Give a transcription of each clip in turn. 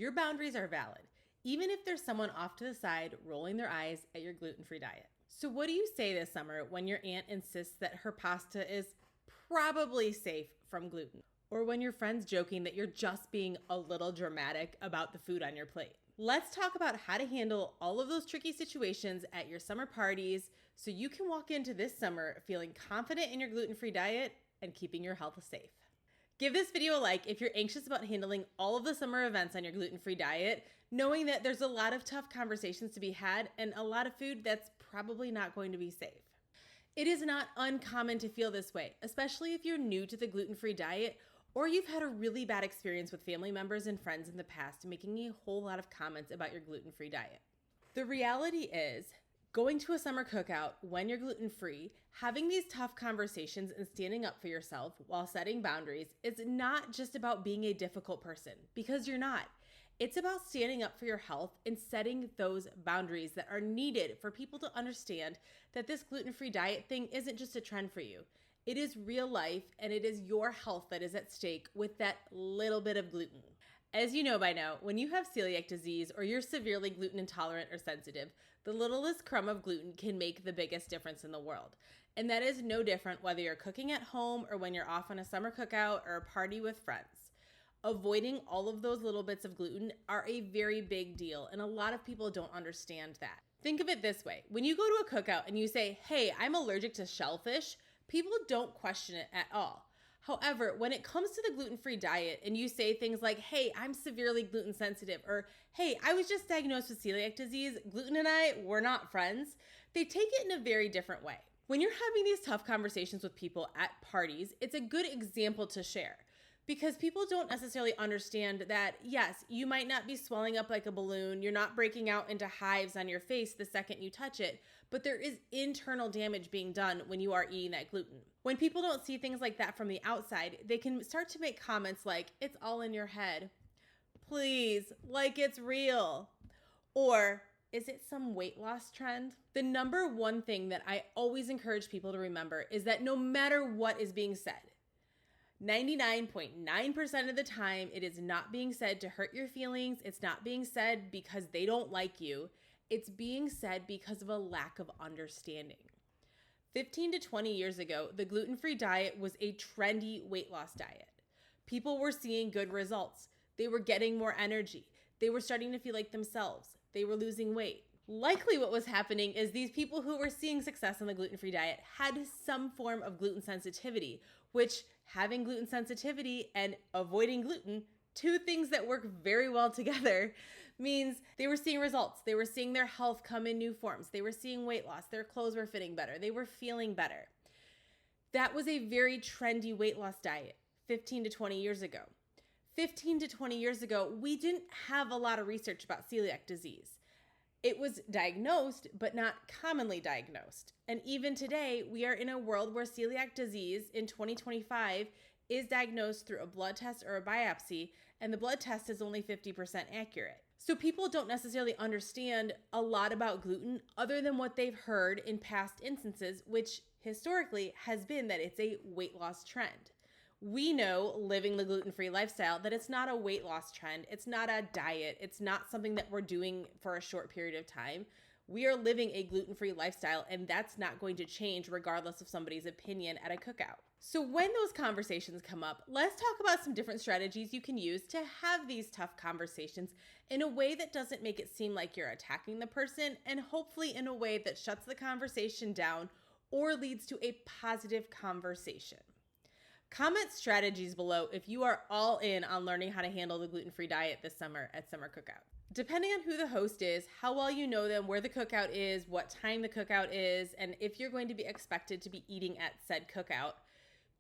Your boundaries are valid, even if there's someone off to the side rolling their eyes at your gluten-free diet. So what do you say this summer when your aunt insists that her pasta is probably safe from gluten? Or when your friend's joking that you're just being a little dramatic about the food on your plate? Let's talk about how to handle all of those tricky situations at your summer parties so you can walk into this summer feeling confident in your gluten-free diet and keeping your health safe. Give this video a like if you're anxious about handling all of the summer events on your gluten-free diet, knowing that there's a lot of tough conversations to be had and a lot of food that's probably not going to be safe. It is not uncommon to feel this way, especially if you're new to the gluten-free diet or you've had a really bad experience with family members and friends in the past making a whole lot of comments about your gluten-free diet. The reality is, going to a summer cookout when you're gluten-free, having these tough conversations and standing up for yourself while setting boundaries is not just about being a difficult person, because you're not. It's about standing up for your health and setting those boundaries that are needed for people to understand that this gluten-free diet thing isn't just a trend for you. It is real life, and it is your health that is at stake with that little bit of gluten. As you know by now, when you have celiac disease or you're severely gluten intolerant or sensitive, the littlest crumb of gluten can make the biggest difference in the world. And that is no different whether you're cooking at home or when you're off on a summer cookout or a party with friends. Avoiding all of those little bits of gluten are a very big deal, and a lot of people don't understand that. Think of it this way. When you go to a cookout and you say, "Hey, I'm allergic to shellfish," people don't question it at all. However, when it comes to the gluten-free diet and you say things like, "Hey, I'm severely gluten sensitive," or "Hey, I was just diagnosed with celiac disease, gluten and I, we're not friends," they take it in a very different way. When you're having these tough conversations with people at parties, it's a good example to share. Because people don't necessarily understand that, yes, you might not be swelling up like a balloon, you're not breaking out into hives on your face the second you touch it, but there is internal damage being done when you are eating that gluten. When people don't see things like that from the outside, they can start to make comments like, "It's all in your head. Please, like it's real." Or, "Is it some weight loss trend?" The number one thing that I always encourage people to remember is that no matter what is being said, 99.9% of the time, it is not being said to hurt your feelings. It's not being said because they don't like you. It's being said because of a lack of understanding. 15 to 20 years ago, the gluten-free diet was a trendy weight loss diet. People were seeing good results. They were getting more energy. They were starting to feel like themselves. They were losing weight. Likely what was happening is these people who were seeing success on the gluten-free diet had some form of gluten sensitivity, which having gluten sensitivity and avoiding gluten, two things that work very well together, means they were seeing results. They were seeing their health come in new forms. They were seeing weight loss. Their clothes were fitting better. They were feeling better. That was a very trendy weight loss diet 15 to 20 years ago. 15 to 20 years ago, we didn't have a lot of research about celiac disease. It was diagnosed, but not commonly diagnosed. And even today, we are in a world where celiac disease in 2025 is diagnosed through a blood test or a biopsy, and the blood test is only 50% accurate. So people don't necessarily understand a lot about gluten other than what they've heard in past instances, which historically has been that it's a weight loss trend. We know, living the gluten-free lifestyle, that it's not a weight loss trend. It's not a diet. It's not something that we're doing for a short period of time. We are living a gluten-free lifestyle, and that's not going to change regardless of somebody's opinion at a cookout. So when those conversations come up, let's talk about some different strategies you can use to have these tough conversations in a way that doesn't make it seem like you're attacking the person, and hopefully in a way that shuts the conversation down or leads to a positive conversation. Comment strategies below if you are all in on learning how to handle the gluten-free diet this summer at Summer Cookout. Depending on who the host is, how well you know them, where the cookout is, what time the cookout is, and if you're going to be expected to be eating at said cookout,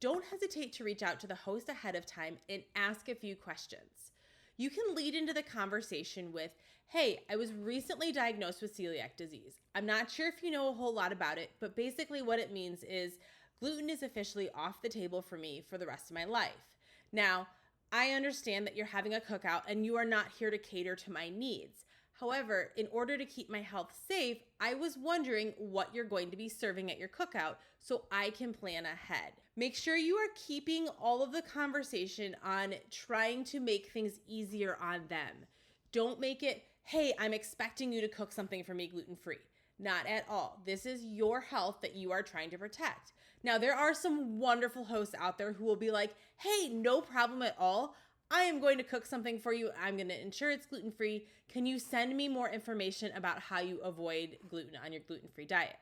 don't hesitate to reach out to the host ahead of time and ask a few questions. You can lead into the conversation with, "Hey, I was recently diagnosed with celiac disease. I'm not sure if you know a whole lot about it, but basically what it means is gluten is officially off the table for me for the rest of my life. Now, I understand that you're having a cookout and you are not here to cater to my needs. However, in order to keep my health safe, I was wondering what you're going to be serving at your cookout so I can plan ahead." Make sure you are keeping all of the conversation on trying to make things easier on them. Don't make it, hey, I'm expecting you to cook something for me gluten-free. Not at all. This is your health that you are trying to protect. Now, there are some wonderful hosts out there who will be like, hey, no problem at all. I am going to cook something for you. I'm going to ensure it's gluten-free. Can you send me more information about how you avoid gluten on your gluten-free diet?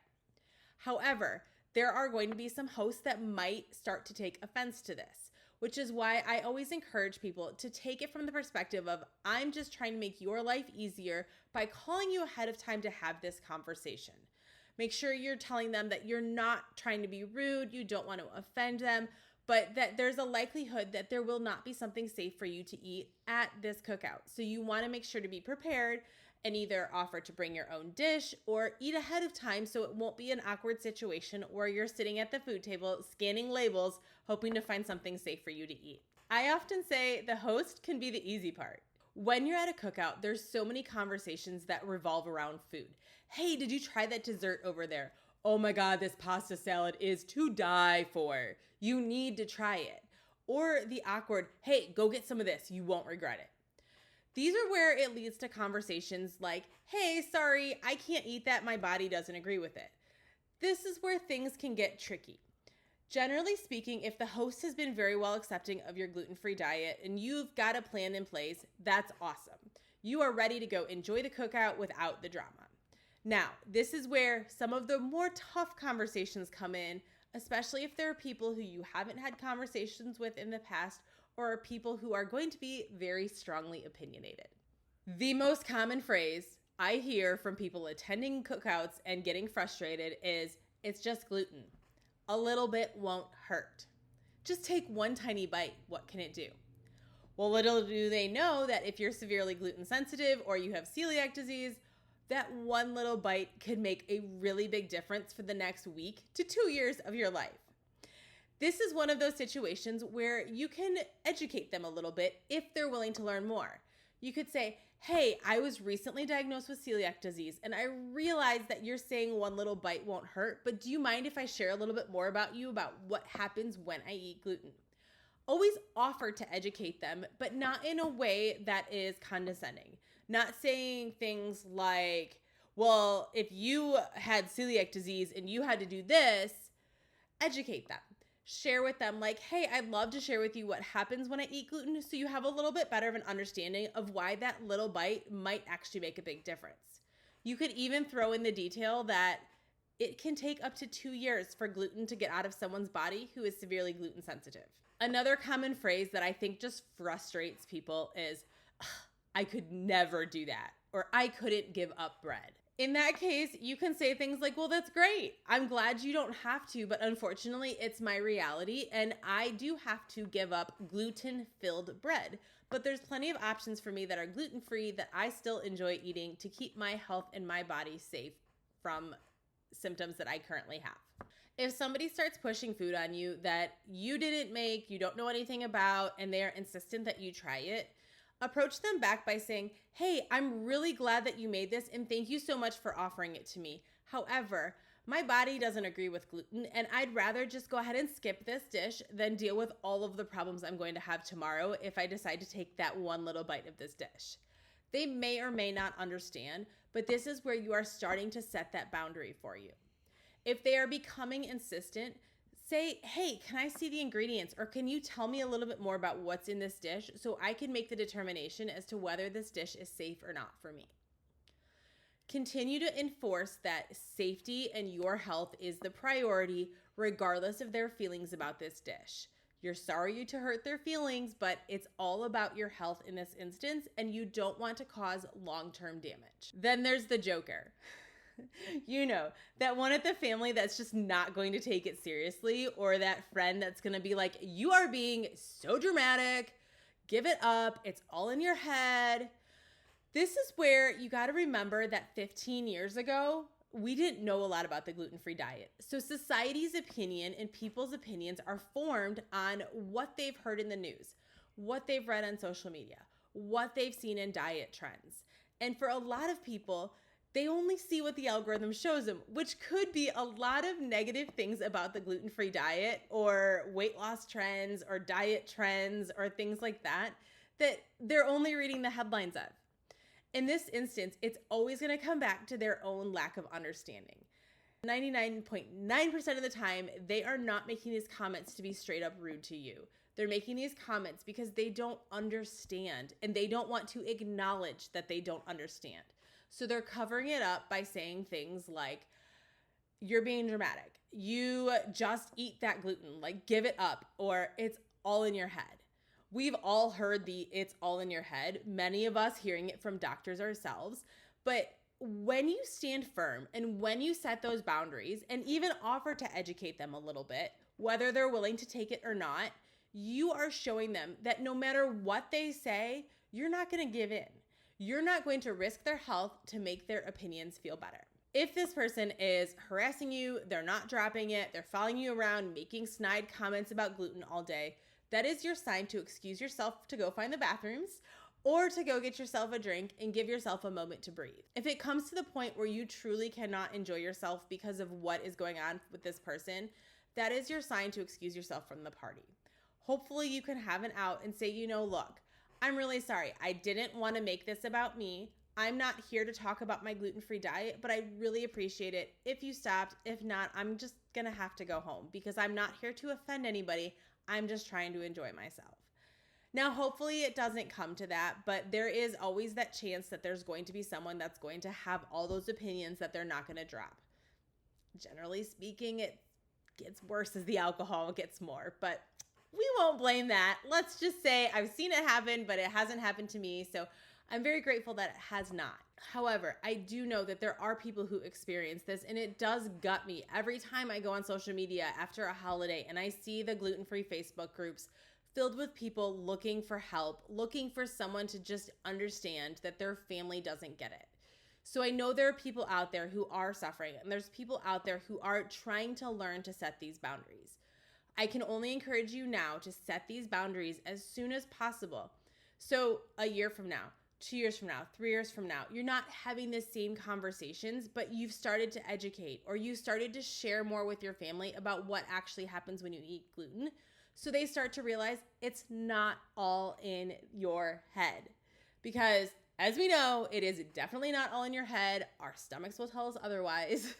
However, there are going to be some hosts that might start to take offense to this, which is why I always encourage people to take it from the perspective of, I'm just trying to make your life easier by calling you ahead of time to have this conversation. Make sure you're telling them that you're not trying to be rude, you don't want to offend them, but that there's a likelihood that there will not be something safe for you to eat at this cookout. So you want to make sure to be prepared and either offer to bring your own dish or eat ahead of time so it won't be an awkward situation where you're sitting at the food table scanning labels hoping to find something safe for you to eat. I often say the host can be the easy part. When you're at a cookout, there's so many conversations that revolve around food. Hey, did you try that dessert over there? Oh my God, this pasta salad is to die for. You need to try it. Or the awkward, hey, go get some of this. You won't regret it. These are where it leads to conversations like, hey, sorry, I can't eat that. My body doesn't agree with it. This is where things can get tricky. Generally speaking, if the host has been very well accepting of your gluten-free diet and you've got a plan in place, that's awesome. You are ready to go enjoy the cookout without the drama. Now, this is where some of the more tough conversations come in, especially if there are people who you haven't had conversations with in the past or people who are going to be very strongly opinionated. The most common phrase I hear from people attending cookouts and getting frustrated is, it's just gluten. A little bit won't hurt. Just take one tiny bite. What can it do? Well, little do they know that if you're severely gluten sensitive or you have celiac disease, that one little bite could make a really big difference for the next week to 2 years of your life. This is one of those situations where you can educate them a little bit if they're willing to learn more. You could say, hey, I was recently diagnosed with celiac disease, and I realize that you're saying one little bite won't hurt, but do you mind if I share a little bit more about what happens when I eat gluten? Always offer to educate them, but not in a way that is condescending. Not saying things like, well, if you had celiac disease and you had to do this, educate them. Share with them like, hey, I'd love to share with you what happens when I eat gluten so you have a little bit better of an understanding of why that little bite might actually make a big difference. You could even throw in the detail that it can take up to 2 years for gluten to get out of someone's body who is severely gluten sensitive. Another common phrase that I think just frustrates people is, I could never do that, or I couldn't give up bread. In that case, you can say things like, well, that's great. I'm glad you don't have to, but unfortunately, it's my reality, and I do have to give up gluten-filled bread. But there's plenty of options for me that are gluten-free that I still enjoy eating to keep my health and my body safe from symptoms that I currently have. If somebody starts pushing food on you that you didn't make, you don't know anything about, and they are insistent that you try it, approach them back by saying, hey, I'm really glad that you made this and thank you so much for offering it to me. However, my body doesn't agree with gluten and I'd rather just go ahead and skip this dish than deal with all of the problems I'm going to have tomorrow if I decide to take that one little bite of this dish. They may or may not understand, but this is where you are starting to set that boundary for you. If they are becoming insistent, say, hey, can I see the ingredients? Or can you tell me a little bit more about what's in this dish so I can make the determination as to whether this dish is safe or not for me? Continue to enforce that safety and your health is the priority regardless of their feelings about this dish. You're sorry to hurt their feelings, but it's all about your health in this instance and you don't want to cause long-term damage. Then there's the joker. You know, that one at the family that's just not going to take it seriously, or that friend that's going to be like, you are being so dramatic, give it up, it's all in your head. This is where you got to remember that 15 years ago, we didn't know a lot about the gluten-free diet. So society's opinion and people's opinions are formed on what they've heard in the news, what they've read on social media, what they've seen in diet trends. And for a lot of people, they only see what the algorithm shows them, which could be a lot of negative things about the gluten-free diet or weight loss trends or diet trends or things like that, that they're only reading the headlines of. In this instance, it's always going to come back to their own lack of understanding. 99.9% of the time, they are not making these comments to be straight up rude to you. They're making these comments because they don't understand and they don't want to acknowledge that they don't understand. So they're covering it up by saying things like, you're being dramatic. You just eat that gluten, like give it up, or it's all in your head. We've all heard the it's all in your head, many of us hearing it from doctors ourselves. But when you stand firm and when you set those boundaries and even offer to educate them a little bit, whether they're willing to take it or not, you are showing them that no matter what they say, you're not going to give in. You're not going to risk their health to make their opinions feel better. If this person is harassing you, they're not dropping it, they're following you around, making snide comments about gluten all day, that is your sign to excuse yourself to go find the bathrooms or to go get yourself a drink and give yourself a moment to breathe. If it comes to the point where you truly cannot enjoy yourself because of what is going on with this person, that is your sign to excuse yourself from the party. Hopefully you can have an out and say, look, I'm really sorry. I didn't want to make this about me. I'm not here to talk about my gluten-free diet, but I really appreciate it if you stopped. If not, I'm just going to have to go home because I'm not here to offend anybody. I'm just trying to enjoy myself. Now, hopefully it doesn't come to that, but there is always that chance that there's going to be someone that's going to have all those opinions that they're not going to drop. Generally speaking, it gets worse as the alcohol gets more, but we won't blame that. Let's just say I've seen it happen, but it hasn't happened to me. So I'm very grateful that it has not. However, I do know that there are people who experience this, and it does gut me every time I go on social media after a holiday and I see the gluten-free Facebook groups filled with people looking for help, looking for someone to just understand that their family doesn't get it. So I know there are people out there who are suffering, and there's people out there who are trying to learn to set these boundaries. I can only encourage you now to set these boundaries as soon as possible. So a year from now, 2 years from now, 3 years from now, you're not having the same conversations, but you've started to educate or you started to share more with your family about what actually happens when you eat gluten. So they start to realize it's not all in your head. Because as we know, it is definitely not all in your head. Our stomachs will tell us otherwise.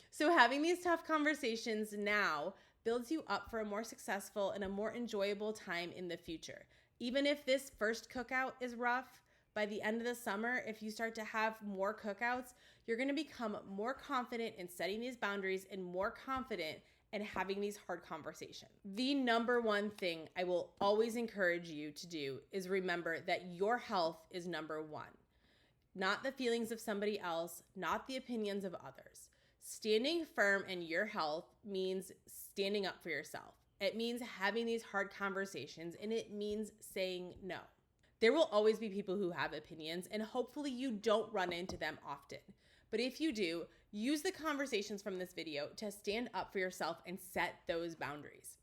So having these tough conversations now builds you up for a more successful and a more enjoyable time in the future. Even if this first cookout is rough, by the end of the summer, if you start to have more cookouts, you're going to become more confident in setting these boundaries and more confident in having these hard conversations. The number one thing I will always encourage you to do is remember that your health is number one, not the feelings of somebody else, not the opinions of others. Standing firm in your health means standing up for yourself. It means having these hard conversations, and it means saying no. There will always be people who have opinions, and hopefully you don't run into them often. But if you do, use the conversations from this video to stand up for yourself and set those boundaries.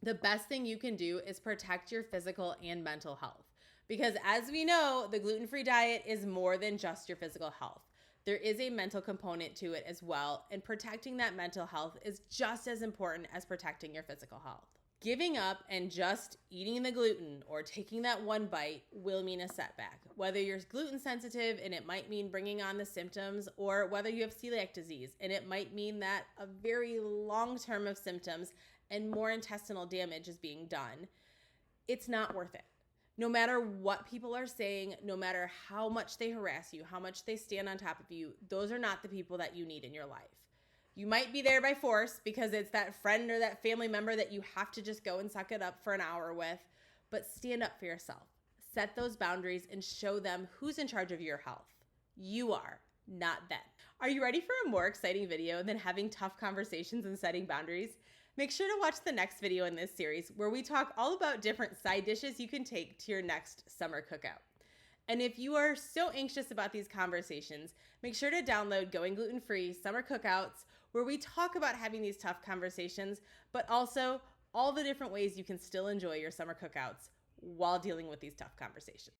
The best thing you can do is protect your physical and mental health. Because as we know, the gluten-free diet is more than just your physical health. There is a mental component to it as well, and protecting that mental health is just as important as protecting your physical health. Giving up and just eating the gluten or taking that one bite will mean a setback. Whether you're gluten sensitive and it might mean bringing on the symptoms, or whether you have celiac disease and it might mean that a very long term of symptoms and more intestinal damage is being done, it's not worth it. No matter what people are saying, no matter how much they harass you, how much they stand on top of you, those are not the people that you need in your life. You might be there by force because it's that friend or that family member that you have to just go and suck it up for an hour with, but stand up for yourself. Set those boundaries and show them who's in charge of your health. You are, not them. Are you ready for a more exciting video than having tough conversations and setting boundaries? Make sure to watch the next video in this series where we talk all about different side dishes you can take to your next summer cookout. And if you are so anxious about these conversations, make sure to download Going Gluten-Free Summer Cookouts, where we talk about having these tough conversations, but also all the different ways you can still enjoy your summer cookouts while dealing with these tough conversations.